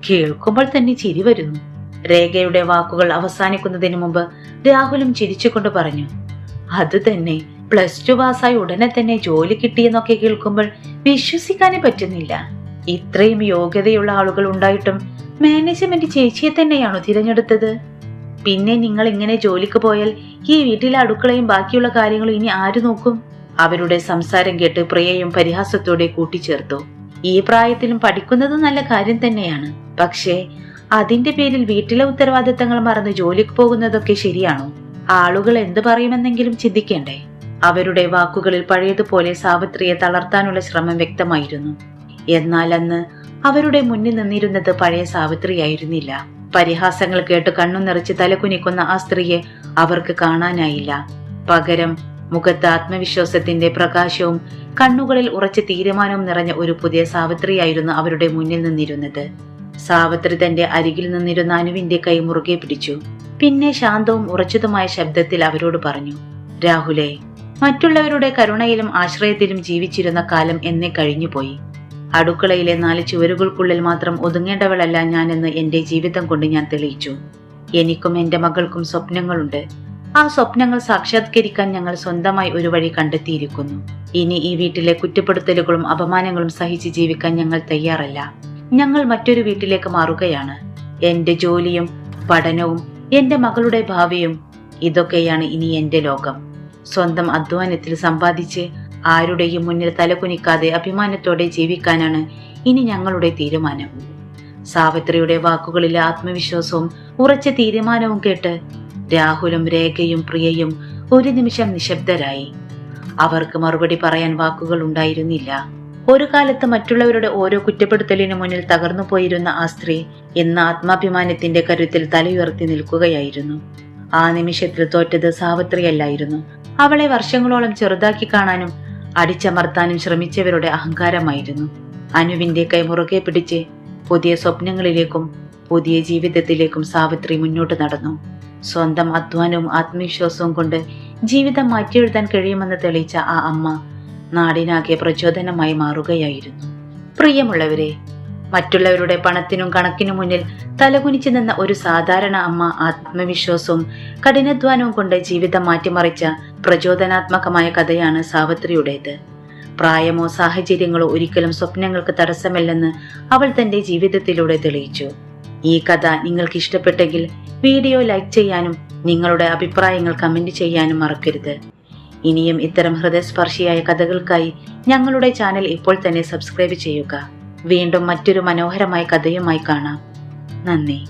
കേൾക്കുമ്പോൾ തന്നെ ചിരി വരുന്നു. രേഖയുടെ വാക്കുകൾ അവസാനിക്കുന്നതിന് മുമ്പ് രാഹുലും ചിരിച്ചുകൊണ്ട് പറഞ്ഞു, അത് തന്നെ, +2 പാസ്സായി ഉടനെ തന്നെ ജോലി കിട്ടിയെന്നൊക്കെ കേൾക്കുമ്പോൾ വിശ്വസിക്കാനേ പറ്റുന്നില്ല. ഇത്രയും യോഗ്യതയുള്ള ആളുകൾ ഉണ്ടായിട്ടും മാനേജ്മെന്റ് ചേച്ചിയെ തന്നെയാണോ തിരഞ്ഞെടുത്തത്? പിന്നെ നിങ്ങൾ ഇങ്ങനെ ജോലിക്ക് പോയാൽ ഈ വീട്ടിലെ അടുക്കളയും ബാക്കിയുള്ള കാര്യങ്ങളും ഇനി ആര് നോക്കും? അവരുടെ സംസാരം കേട്ട് പ്രിയയും പരിഹാസത്തോടെ കൂട്ടിച്ചേർത്തു. ഈ പ്രായത്തിലും പഠിക്കുന്നത് നല്ല കാര്യം തന്നെയാണ്. പക്ഷേ അതിന്റെ പേരിൽ വീട്ടിലെ ഉത്തരവാദിത്തങ്ങൾ മറന്ന് ജോലിക്ക് പോകുന്നതൊക്കെ ശരിയാണോ? ആളുകൾ എന്ത് പറയുമെന്നെങ്കിലും ചിന്തിക്കേണ്ടേ? അവരുടെ വാക്കുകളിൽ പഴയതുപോലെ സാവിത്രിയെ തളർത്താനുള്ള ശ്രമം വ്യക്തമായിരുന്നു. എന്നാൽ അന്ന് അവരുടെ മുന്നിൽ നിന്നിരുന്നത് പഴയ സാവിത്രിയായിരുന്നില്ല. പരിഹാസങ്ങൾ കേട്ട് കണ്ണു നിറച്ച് തലകുനിക്കുന്ന ആ സ്ത്രീയെ അവർക്ക് കാണാനായില്ല. പകരം മുഖത്ത് ആത്മവിശ്വാസത്തിന്റെ പ്രകാശവും കണ്ണുകളിൽ ഉറച്ച തീരുമാനവും നിറഞ്ഞ ഒരു പുതിയ സാവിത്രിയായിരുന്നു അവരുടെ മുന്നിൽ നിന്നിരുന്നത്. സാവിത്രി തന്റെ അരികിൽ നിന്നിരുന്ന അനുവിന്റെ കൈ മുറുകെ പിടിച്ചു. പിന്നെ ശാന്തവും ഉറച്ചതുമായ ശബ്ദത്തിൽ അവരോട് പറഞ്ഞു, രാഹുലേ, മറ്റുള്ളവരുടെ കരുണയിലും ആശ്രയത്തിലും ജീവിച്ചിരുന്ന കാലം എന്നെ കഴിഞ്ഞുപോയി. അടുക്കളയിലെ 4 ചുവരുകൾക്കുള്ളിൽ മാത്രം ഒതുങ്ങേണ്ടവളല്ല ഞാനെന്ന് എന്റെ ജീവിതം കൊണ്ട് ഞാൻ തെളിയിച്ചു. എനിക്കും എന്റെ മകൾക്കും സ്വപ്നങ്ങളുണ്ട്. ആ സ്വപ്നങ്ങൾ സാക്ഷാത്കരിക്കാൻ ഞങ്ങൾ സ്വന്തമായി ഒരു വഴി കണ്ടെത്തിയിരിക്കുന്നു. ഇനി ഈ വീട്ടിലെ കുറ്റപ്പെടുത്തലുകളും അപമാനങ്ങളും സഹിച്ച് ജീവിക്കാൻ ഞങ്ങൾ തയ്യാറല്ല. ഞങ്ങൾ മറ്റൊരു വീട്ടിലേക്ക് മാറുകയാണ്. എന്റെ ജോലിയും പഠനവും എന്റെ മകളുടെ ഭാവിയും ഇതൊക്കെയാണ് ഇനി എന്റെ ലോകം. സ്വന്തം അധ്വാനത്തിൽ സമ്പാദിച്ച് ആരുടെയും മുന്നിൽ തലകുനിക്കാതെ അഭിമാനത്തോടെ ജീവിക്കാനാണ് ഇനി ഞങ്ങളുടെ തീരുമാനം. സാവിത്രിയുടെ വാക്കുകളിലെ ആത്മവിശ്വാസവും ഉറച്ച തീരുമാനവും കേട്ട് രാഹുലും രേഖയും പ്രിയയും ഒരു നിമിഷം നിശബ്ദരായി. അവർക്ക് മറുപടി പറയാൻ വാക്കുകൾ ഉണ്ടായിരുന്നില്ല. ഒരു കാലത്ത് മറ്റുള്ളവരുടെ ഓരോ കുറ്റപ്പെടുത്തലിനു മുന്നിൽ തകർന്നു പോയിരുന്ന ആ സ്ത്രീ ഇന്ന് ആത്മാഭിമാനത്തിന്റെ കരുത്തിൽ തലയുയർത്തി നിൽക്കുകയായിരുന്നു. ആ നിമിഷത്തിൽ തോറ്റത് സാവിത്രിയല്ലായിരുന്നു. അവളെ വർഷങ്ങളോളം ചെറുതാക്കി കാണാനും അടിച്ചമർത്താനും ശ്രമിച്ചവരുടെ അഹങ്കാരമായിരുന്നു. അനുവിന്റെ കൈ മുറുകെ പിടിച്ച് പുതിയ സ്വപ്നങ്ങളിലേക്കും പുതിയ ജീവിതത്തിലേക്കും സാവിത്രി മുന്നോട്ട് നടന്നു. സ്വന്തം അധ്വാനവും ആത്മവിശ്വാസവും കൊണ്ട് ജീവിതം മാറ്റിയെഴുതാൻ കഴിയുമെന്ന് തെളിയിച്ച ആ അമ്മ നാടിനാകെ പ്രചോദനമായി മാറുകയായിരുന്നു. പ്രിയമുള്ളവരെ, മറ്റുള്ളവരുടെ പണത്തിനും കണക്കിനും മുന്നിൽ തലകുനിച്ചു നിന്ന ഒരു സാധാരണ അമ്മ ആത്മവിശ്വാസവും കഠിനാധ്വാനവും കൊണ്ട് ജീവിതം മാറ്റിമറിച്ച പ്രചോദനാത്മകമായ കഥയാണ് സാവിത്രിയുടേത്. പ്രായമോ സാഹചര്യങ്ങളോ ഒരിക്കലും സ്വപ്നങ്ങൾക്ക് തടസ്സമല്ലെന്ന് അവൾ തന്റെ ജീവിതത്തിലൂടെ തെളിയിച്ചു. ഈ കഥ നിങ്ങൾക്ക് ഇഷ്ടപ്പെട്ടെങ്കിൽ വീഡിയോ ലൈക്ക് ചെയ്യാനും നിങ്ങളുടെ അഭിപ്രായങ്ങൾ കമന്റ് ചെയ്യാനും മറക്കരുത്. ഇനിയും ഇത്തരം ഹൃദയസ്പർശിയായ കഥകൾക്കായി ഞങ്ങളുടെ ചാനൽ ഇപ്പോൾ തന്നെ സബ്സ്ക്രൈബ് ചെയ്യുക. വീണ്ടും മറ്റൊരു മനോഹരമായ കഥയുമായി കാണാം. നന്ദി.